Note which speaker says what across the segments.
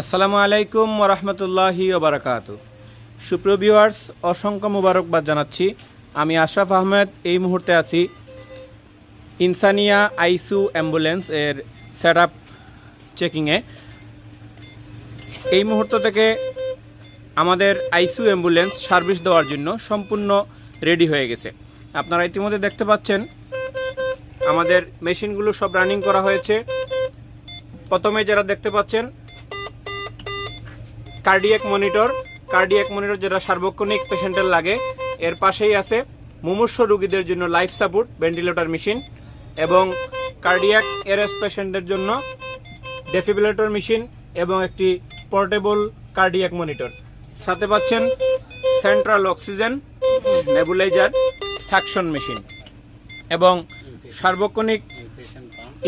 Speaker 1: আসসালামু আলাইকুম ওরহমতুল্লাহি ওবারাকাতু। সুপ্রিয় ভিউয়ার্স, অসংখ্য মুবারকবাদ জানাচ্ছি। আমি আশরাফ আহমেদ এই মুহূর্তে আছি ইনসানিয়া আইসিইউ অ্যাম্বুলেন্স এর সেট আপ চেকিংয়ে। এই মুহূর্ত থেকে আমাদের আইসিইউ অ্যাম্বুলেন্স সার্ভিস দেওয়ার জন্য সম্পূর্ণ রেডি হয়ে গেছে। আপনারা ইতিমধ্যে দেখতে পাচ্ছেন আমাদের মেশিনগুলো সব রানিং করা হয়েছে। প্রথমে যারা দেখতে পাচ্ছেন কার্ডিয়াক মনিটর যেটা সার্বক্ষণিক পেশেন্টের লাগে, এর পাশেই আছে মুমূর্ষু রোগীদের জন্য লাইফ সাপোর্ট ভেন্টিলেটর মেশিন এবং কার্ডিয়াক অ্যারেস্ট পেশেন্টদের জন্য ডেফিব্রিলেটর মেশিন এবং একটি পোর্টেবল কার্ডিয়াক মনিটর। সাথে পাচ্ছেন central oxygen nebuliser, suction machine এবং সার্বক্ষণিক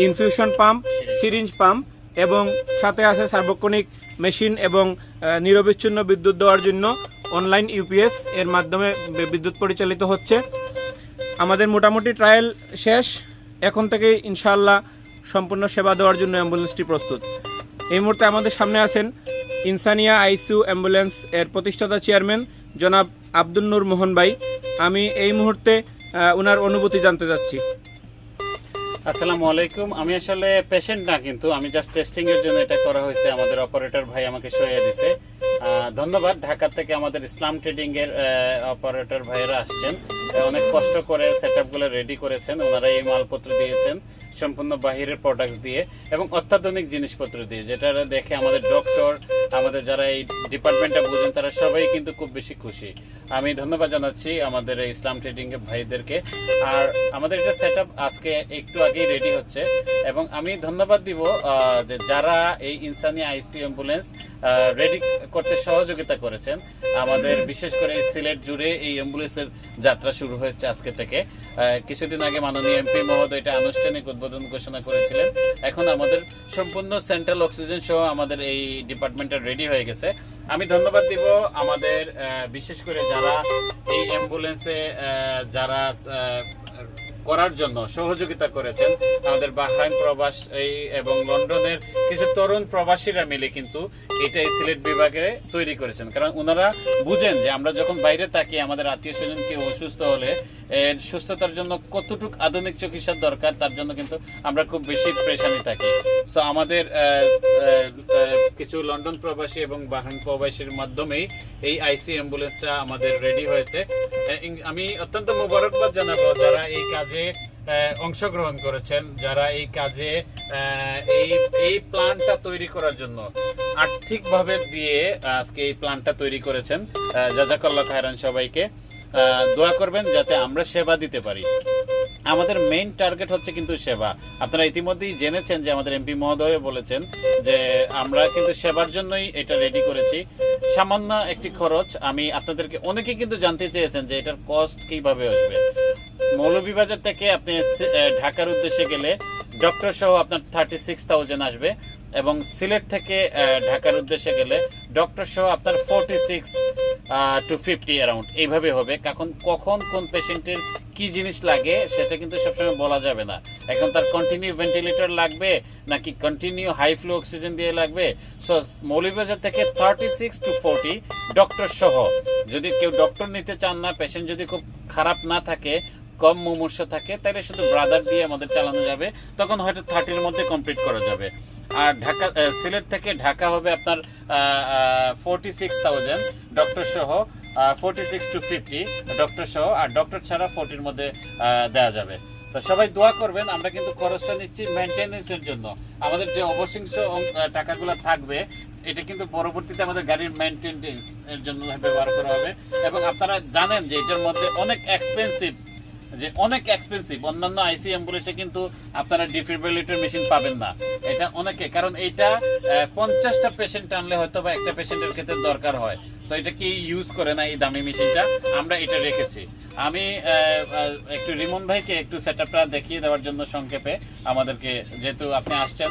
Speaker 1: ইনফিউশন পাম্প, সিরিঞ্জ পাম্প এবং সাথে আছে সার্বক্ষণিক মেশিন এবং নিরবিচ্ছিন্ন বিদ্যুৎ দেওয়ার জন্য অনলাইন ইউপিএস এর মাধ্যমে বিদ্যুৎ পরিচালিত হচ্ছে। আমাদের মোটামুটি ট্রায়াল শেষ, এখন থেকে ইনশাআল্লাহ সম্পূর্ণ সেবা দেওয়ার জন্য অ্যাম্বুলেন্সটি প্রস্তুত। এই মুহূর্তে আমাদের সামনে আছেন ইনসানিয়া আইসিইউ অ্যাম্বুলেন্স এর প্রতিষ্ঠাতা চেয়ারম্যান জনাব আব্দুল নূর মোহন ভাই। আমি এই মুহূর্তে ওনার অনুভূতি জানতে চাচ্ছি।
Speaker 2: আসসালামু আলাইকুম। আমি আসলে পেশেন্ট না, কিন্তু আমি জাস্ট টেস্টিং এর জন্য এটা করা হয়েছে। আমাদের অপারেটর ভাই আমাকে সহায়তা দিয়েছে, ধন্যবাদ। ঢাকা থেকে আমাদের ইসলাম ট্রেডিং এর অপারেটর ভাইয়েরা আসছেন, অনেক কষ্ট করে সেটআপ গুলো রেডি করেছেন। ওনারা এই মালপত্র দিয়েছেন সম্পূর্ণ বাহিরের প্রোডাক্টস দিয়ে এবং অত্যাধুনিক জিনিসপত্র দিয়ে, যেটা দেখে আমাদের ডক্টর, আমাদের যারা এই ডিপার্টমেন্টটা বুঝেন তারা সবাই কিন্তু খুব বেশি খুশি। আমি ধন্যবাদ জানাচ্ছি আমাদের ইসলাম ট্রেডিং এর ভাইদেরকে। আর আমাদের এটা সেটআপ আজকে একটু আগেই রেডি হচ্ছে এবং আমি ধন্যবাদ দিব যে যারা এই ইনসানিয়া আইসিইউ অ্যাম্বুলেন্স রেডি করতে সহযোগিতা করেছেন। আমাদের বিশেষ করে সিলেট জুড়ে এই অ্যাম্বুলেন্সের যাত্রা শুরু হয়েছে আজকে থেকে। কিছুদিন আগে মাননীয় এমপি মহোদয় এটা আনুষ্ঠানিক উদ্বোধন ঘোষণা করেছিলেন। এখন আমাদের সম্পূর্ণ সেন্ট্রাল অক্সিজেন সহ আমাদের এই ডিপার্টমেন্টটা রেডি হয়ে গেছে। আমি ধন্যবাদ দিব আমাদের বিশেষ করে যারা এই অ্যাম্বুলেন্সে যারা করার জন্য সহযোগিতা করেছেন। আমাদের বাহরাইন প্রবাস এবং লন্ডনের কিছু তরুণ প্রবাসীরা মিলে কিন্তু এটা এই সিলেট বিভাগে তৈরি করেছেন, কারণ ওনারা বুঝেন যে আমরা যখন বাইরে থাকি আমাদের আত্মীয় স্বজন কেউ অসুস্থ হলে এর সুস্থতার জন্য কতটুকু আধুনিক চিকিৎসার দরকার, তার জন্য কিন্তু আমরা খুব বেশি প্রেশানি থাকি। সো আমাদের কিছু লন্ডন প্রবাসী এবং বাহরাইন প্রবাসীর মাধ্যমেই এই আইসিইউ অ্যাম্বুলেন্সটা আমাদের রেডি হয়েছে। আমি অত্যন্ত মোবারকবাদ জানাবো যারা এই কাজে অংশগ্রহণ করেছেন, যারা এই কাজে এই প্ল্যানটা তৈরি করার জন্য আর্থিকভাবে দিয়ে আজকে এই প্ল্যানটা তৈরি করেছেন। জাযাকাল্লাহ খায়রান। সবাইকে দোয়া করবেন যাতে আমরা সেবা দিতে পারি। আমাদের মেইন টার্গেট হচ্ছে কিন্তু সেবা। আপনারা ইতিমধ্যেই জেনেছেন যে আমাদের এমপি মহোদয় বলেছেন যে আমরা কিন্তু সেবার জন্যই এটা রেডি করেছি। সামান্য একটি খরচ, আমি আপনাদেরকে অনেকে কিন্তু জানতে চেয়েছেন যে এটার কস্ট কিভাবে আসবে। মৌলভীবাজার থেকে আপনি ঢাকার উদ্দেশ্যে গেলে ডক্টর সহ আপনার 36,000 আসবে এবং সিলেট থেকে ঢাকার উদ্দেশ্যে গেলে ডক্টর সহ আপনার 46 to 50 অ্যারাউন্ড এইভাবে হবে। কখন কোন পেশেন্টের কি জিনিস লাগে সেটা কিন্তু সবসময় বলা যাবে না। এখন তার কন্টিনিউ ভেন্টিলেটর লাগবে নাকি কন্টিনিউ হাই ফ্লো অক্সিজেন দিয়ে লাগবে। সো মৌলভীবাজার থেকে 36 to 40 ডক্টর সহ, যদি কেউ ডক্টর নিতে চান না, পেশেন্ট যদি খুব খারাপ না থাকে, কম মুমূর্ষু থাকে, তাহলে শুধু ব্রাদার দিয়ে আমাদের চালানো যাবে, তখন হয়তো 30-এর মধ্যে কমপ্লিট করা যাবে। আর ঢাকা সিলেট থেকে ঢাকা হবে আপনার 46,000 ডক্টর সহ, 46 to 50 ডক্টর সহ, আর ডক্টর ছাড়া 40-এর মধ্যে দেওয়া যাবে। তো সবাই দোয়া করবেন। আমরা কিন্তু খরচটা নিচ্ছি মেইনটেনেন্সের জন্য। আমাদের যে অবশিষ্ট টাকাগুলো থাকবে এটা কিন্তু পরবর্তীতে আমাদের গাড়ির মেইনটেনেন্স এর জন্য ব্যবহার করা হবে। এবং আপনারা জানেন যে এটার মধ্যে অনেক এক্সপেন্সিভ, অন্যান্য আইসিইউ অ্যাম্বুলেন্সে কিন্তু আপনারা ডিফিব্রিলেটর মেশিন পাবেন না। এটা অনেকে, কারণ এটা 50টা পেশেন্ট আনলে হয়তো বা একটা পেশেন্টের ক্ষেত্রে দরকার হয়। সো এটা কি ইউজ করে না এই দামি মেশিনটা, আমরা এটা রেখেছি। আমি একটু রিমন ভাইকে একটু সেটআপটা দেখিয়ে দেওয়ার জন্য সংক্ষেপে আমাদেরকে, যেহেতু আপনি আসছেন।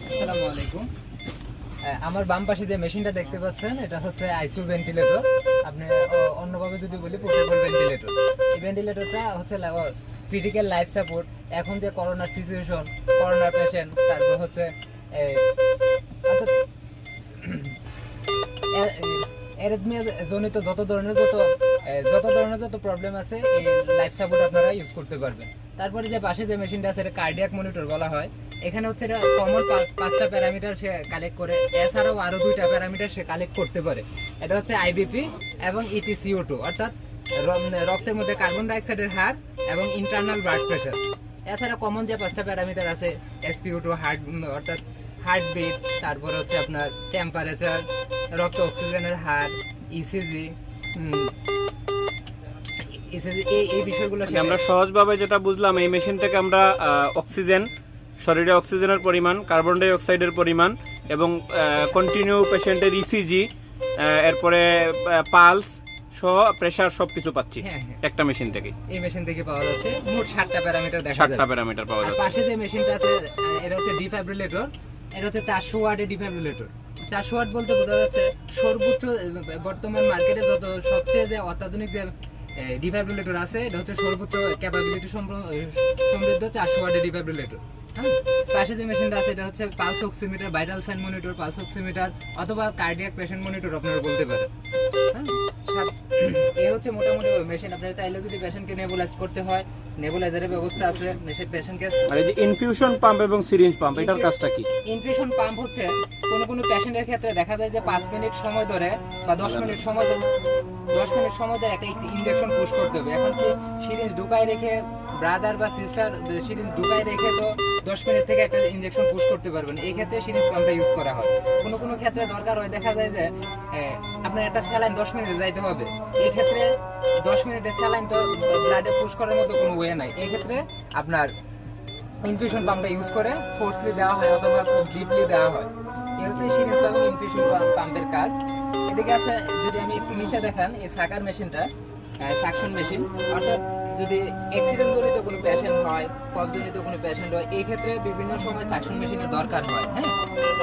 Speaker 3: আসসালামু আলাইকুম। আমার বাম পাশে যে মেশিনটা দেখতে পাচ্ছেন এটা হচ্ছে আইসিইউ ভেন্টিলেটর। আপনি অন্যভাবে যদি বলি পোর্টেবল ভেন্টিলেটর। এই ভেন্টিলেটরটা হচ্ছে ক্রিটিক্যাল লাইফ সাপোর্ট, এখন যে করোনার সিচুয়েশন, করোনার পেশেন্ট, তারপর হচ্ছে অর্থাৎ অ্যারিথমিয়া জনিত যত ধরনের যত প্রবলেম আছে এই লাইফ সাপোর্ট আপনারা ইউজ করতে পারবেন। তারপরে যে পাশে যে মেশিনটা আছে এটা কার্ডিয়াক মনিটর বলা হয়। এখানে হচ্ছে এটা কমন 5টা প্যারামিটার সে কালেক্ট করে, এছাড়াও আরো 2টা প্যারামিটার সে কালেক্ট করতে পারে। এটা হচ্ছে আইবিপি এবং EtCO2 অর্থাৎ রক্তের মধ্যে কার্বন ডাইঅক্সাইডের হার এবং ইন্টারনাল ব্লাড প্রেশার। এছাড়া কমন যে 5টা প্যারামিটার আছে SpO2 অর্থাৎ হার্টবিট, তারপর হচ্ছে আপনার টেম্পারেচার, রক্ত অক্সিজেনের হার, ইসিজি, এই বিষয়গুলো
Speaker 1: আমরা সহজভাবে যেটা বুঝলাম, এই মেশিন থেকে আমরা অক্সিজেন, শরীরে অক্সিজেনের পরিমাণ, কার্বন ডাই অক্সাইডের পরিমাণ এবং কন্টিনিউ পেশেন্টের ইসিজি, এরপরে পালস সহ প্রেসার সবকিছু পাচ্ছি একটা মেশিন থেকে।
Speaker 3: এই মেশিন থেকে পাওয়া যাচ্ছে মোট 7টা প্যারামিটার দেখা যায়।
Speaker 1: 7টা প্যারামিটার পাওয়া যাচ্ছে।
Speaker 3: পাশে যে মেশিনটা আছে এটা হচ্ছে ডিফাইব্রিলেটর। এটা হচ্ছে 400 ওয়াটের ডিফাইব্রিলেটর। 400 ওয়াট বলতে বোঝা যাচ্ছে সর্বোচ্চ বর্তমান মার্কেটে যত সবচেয়ে যে অত্যাধুনিক যে ডিফাইব্রিলেটর আছে এটা হচ্ছে সর্বোচ্চ ক্যাপাবিলিটি সমৃদ্ধ 400 ওয়াটের ডিফাইব্রিলেটর। হ্যাঁ, পাশে যে মেশিনটা আছে এটা হচ্ছে pulse oximeter, vital sign monitor, pulse oximeter অথবা কার্ডিয়াক পেশেন্ট মনিটর আপনারা বলতে পারেন। হ্যাঁ, এই হচ্ছে মোটামুটি মেশিন। আপনারা চাইলে যদি পেশেন্টকে নেবুলাইজ করতে হয়, নেবুলাইজারের ব্যবস্থা আছে। পেশেন্টকে
Speaker 1: আর এই যে ইনফিউশন পাম্প এবং সিরিঞ্জ পাম্প, এটার কাজটা কি?
Speaker 3: ইনফিউশন পাম্প হচ্ছে কোন পেশেন্টের ক্ষেত্রে দেখা যায় যে 5 মিনিট সময় ধরে বা 10 মিনিট সময় ধরে একটা ইনজেকশন পুশ করতে হবে। এখন কি সিরিঞ্জ ঢুকায় রেখে ব্রাদার বা সিস্টার সিরিঞ্জ ঢুকায় রেখে তো 10 মিনিট থেকে একটা ইনজেকশন পুশ করতে পারবেন। এই ক্ষেত্রে সিরিঞ্জ পাম্পটা ইউজ করা হয়। কোনো ক্ষেত্রে দরকার হয়, দেখা যায় যে আপনার একটা স্যালাইন 10 মিনিটে যাইতে হবে। এই ক্ষেত্রে 10 মিনিটে স্যালাইন তো ব্লাডে পুশ করার মতো কোনো ওয়ে নাই। এই ক্ষেত্রে আপনার ইনফিউশন পাম্পটা ইউজ করে ফোর্সলি দেওয়া হয় অথবা খুব ডিপলি দেওয়া হয়। এই হচ্ছে সিরিঞ্জ পাম্প এবং ইনফিউশন পাম্পের কাজ। এদিকে আছে, যদি আমি একটু নিচে দেখান, এই সাকার মেশিনটা সাকশন মেশিন, অর্থাৎ যদি অ্যাক্সিডেন্ট জনিত কোনো পেশেন্ট হয়, কফ জনিত কোনো পেশেন্ট হয়, এই ক্ষেত্রে বিভিন্ন সময় সাকশন মেশিনের দরকার হয়। হ্যাঁ,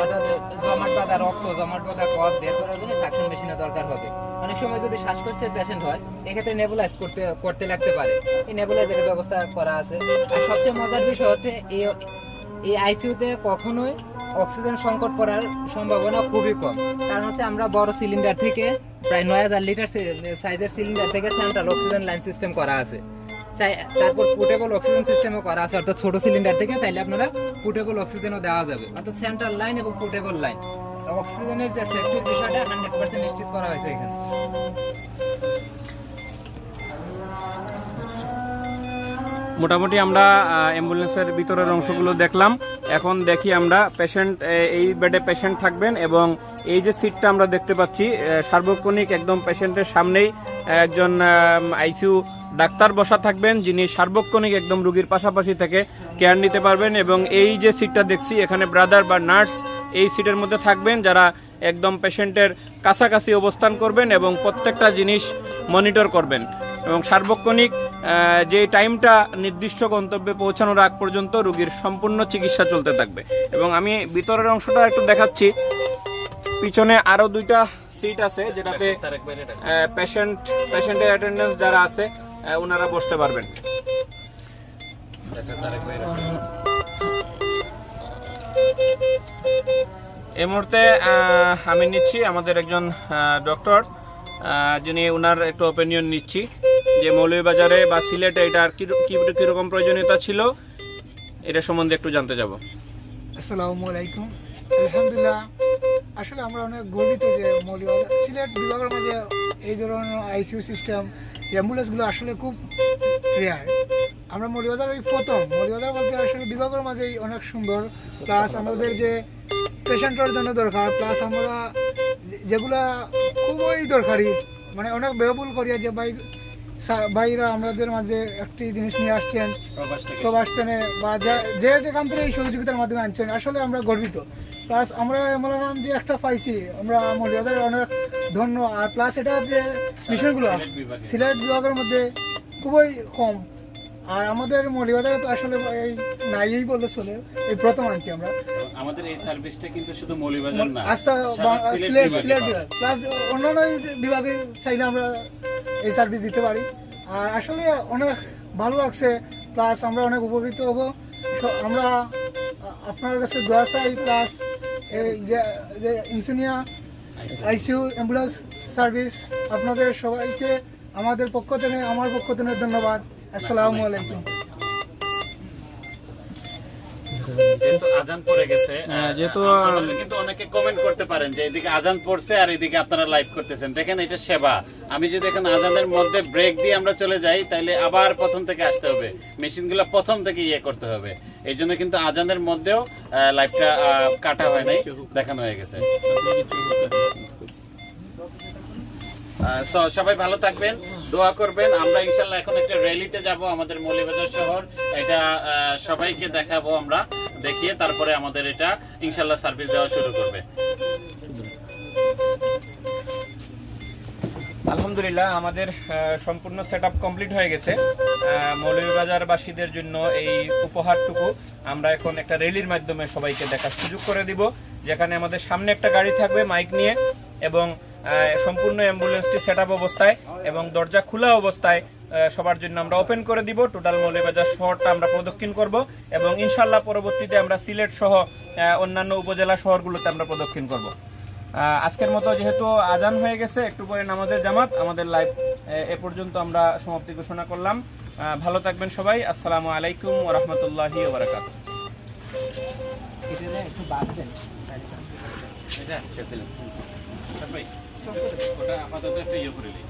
Speaker 3: অর্থাৎ জমাট বাঁধা রক্ত, জমাট বাঁধা কফ বের করার জন্য সাকশন মেশিনের দরকার হবে। অনেক সময় যদি শ্বাসকষ্টের পেশেন্ট হয়, এক্ষেত্রে নেবুলাইজ করতে লাগতে পারে। এই নেবুলাইজারের ব্যবস্থা করা আছে। আর সবচেয়ে মজার বিষয় হচ্ছে এই আইসিইউতে কখনোই অক্সিজেন সংকট পড়ার সম্ভাবনা খুবই কম। কারণ হচ্ছে আমরা বড় সিলিন্ডার থেকে প্রায় 9000 লিটার সাইজের সিলিন্ডার থেকে সেন্ট্রাল অক্সিজেন লাইন সিস্টেম করা আছে। তারপর পোর্টেবল অক্সিজেন সিস্টেমও করা আছে, অর্থাৎ ছোট সিলিন্ডার থেকে চাইলে আপনারা পোর্টেবল অক্সিজেনও দেওয়া যাবে। অর্থাৎ সেন্ট্রাল লাইন এবং পোর্টেবল লাইন, অক্সিজেনের যে সেফটির বিষয়টা 100% নিশ্চিত করা হয়েছে এখানে।
Speaker 1: মোটামুটি আমরা অ্যাম্বুলেন্সের ভিতরের অংশগুলো দেখলাম। এখন দেখি আমরা পেশেন্ট, এই বেডে পেশেন্ট থাকবেন এবং এই যে সিটটা আমরা দেখতে পাচ্ছি সার্বক্ষণিক একদম পেশেন্টের সামনেই একজন আইসিইউ ডাক্তার বসা থাকবেন, যিনি সার্বক্ষণিক একদম রোগীর পাশাপাশি থেকে কেয়ার নিতে পারবেন। এবং এই যে সিটটা দেখছি এখানে ব্রাদার বা নার্স এই সিটের মধ্যে থাকবেন, যারা একদম পেশেন্টের কাছাকাছি অবস্থান করবেন এবং প্রত্যেকটা জিনিস মনিটর করবেন। এবং সার্বক্ষণিক যে টাইমটা নির্দিষ্ট গন্তব্যে পৌঁছানোর আগ পর্যন্ত রোগীর সম্পূর্ণ চিকিৎসা চলতে থাকবে। এবং আমি ভিতরের অংশটা একটু দেখাচ্ছি। পিছনে আরো 2টা সিট আছে, যেটাতে পেশেন্টের অ্যাটেন্ডেন্স যারা আছে ওনারা বসতে পারবেন। এই মুহূর্তে আমি নিচ্ছি আমাদের একজন ডক্টর, যিনি ওনার একটু ওপিনিয়ন নিচ্ছি যে মৌলভীবাজারে বা সিলেটে এটার কিরকম প্রয়োজনীয়তা ছিল, এটা সম্বন্ধে একটু জানতে যাব।
Speaker 4: আসসালামু আলাইকুম। আলহামদুলিল্লাহ, আসলে আমরা অনেক গর্বিত যে মৌলভীবাজার সিলেট বিভাগের মাঝে এই ধরনের আইসিইউ সিস্টেম, অ্যাম্বুলেন্সগুলো আসলে খুব রেয়ার। আমরা মৌলভীবাজার প্রথম, মৌলভীবাজার বলতে আসলে বিভাগের মাঝেই অনেক সুন্দর, প্লাস আমাদের যে পেশেন্টের জন্য দরকার, প্লাস আমরা যেগুলা খুবই দরকারি, মানে অনেক ব্যয়বহুল করিয়া যে ভাইরা আমাদের মাঝে একটি জিনিস নিয়ে আসছেন প্রবাস থেকে বা যেখান থেকে এই সহযোগিতার মাধ্যমে আনছেন, আসলে আমরা গর্বিত। প্লাস আমরা এমন যে একটা পাইছি, আমরা মৌলভীবাজার অনেক ধন্য। আর প্লাস এটা যে মিশনগুলো সিলেট বিভাগের মধ্যে খুবই কম, আর আমাদের মৌলভীবাজারে তো আসলে নাই বলতে চলে, এই প্রথম আনছি আমরা।
Speaker 2: আমাদের এই সার্ভিসটা কিন্তু শুধু মৌলভীবাজার না,
Speaker 4: আস্থা সিলেট বিভাগ প্লাস অন্যান্য বিভাগে চাইলে আমরা এই সার্ভিস দিতে পারি। আর আসলে অনেক ভালো লাগছে প্লাস আমরা অনেক উপকৃত হব। আমরা আপনার কাছে দোয়া চাই, প্লাস যে ইনসুনিয়া আইসিইউ অ্যাম্বুলেন্স সার্ভিস, আপনাদের সবাইকে আমাদের পক্ষ থেকে, আমার পক্ষ থেকে ধন্যবাদ। আসসালামু আলাইকুম।
Speaker 2: যেহেতু আজান পড়ে গেছে,
Speaker 1: যেহেতু
Speaker 2: আপনারা কিন্তু অনেকে কমেন্ট করতে পারেন যে এদিকে আজান পড়ছে আর এদিকে আপনারা লাইভ করতেছেন। দেখেন এটা সেবা। আমি যদি এখন আজানের মধ্যে ব্রেক দিয়ে আমরা চলে যাই তাহলে আবার প্রথম থেকে আসতে হবে, মেশিনগুলো প্রথম থেকে করতে হবে। এই জন্য কিন্তু আজানের মধ্যেও লাইভটা কাটা হয় নাই, দেখানো হয়ে গেছে। সবাই ভালো থাকবেন, দোয়া করবেন। আমরা ইনশাল্লাহ এখন একটা র্যালিতে যাব আমাদের মৌলভীবাজার শহর, এটা সবাইকে দেখাবো আমরা, দেখিয়ে তারপরে আমাদের এটা ইনশাল্লাহ সার্ভিস দেওয়া শুরু করবে।
Speaker 1: আলহামদুলিল্লাহ আমাদের সম্পূর্ণ সেটআপ কমপ্লিট হয়ে গেছে। মৌলভীবাজারবাসীদের জন্য এই উপহারটুকু আমরা এখন একটা র্যালির মাধ্যমে সবাইকে দেখার সুযোগ করে দিব, যেখানে আমাদের সামনে একটা গাড়ি থাকবে মাইক নিয়ে, এবং সম্পূর্ণ অ্যাম্বুলেন্সটি সেটআপ অবস্থায় এবং দরজা খোলা অবস্থায় সবার জন্য আমরা ওপেন করে দিব। টোটাল মৌলভীবাজার শহরটা আমরা প্রদক্ষিণ করব এবং ইনশাল্লাহ পরবর্তীতে আমরা সিলেট সহ অন্যান্য উপজেলা শহরগুলোতে আমরা প্রদক্ষিণ করব। আজকের মতো যেহেতু আজান হয়ে গেছে, একটু পরে নামাজের জামাত, আমাদের লাইভ এ পর্যন্ত আমরা সমাপ্তি ঘোষণা করলাম। ভালো থাকবেন সবাই। আসসালামু আলাইকুম ওয়া রাহমাতুল্লাহি ওয়া বারাকাতুহু।
Speaker 3: এটা একটু বাদ দেন।
Speaker 2: এটা সবাই ওটা আপাতত একটা করে নিই।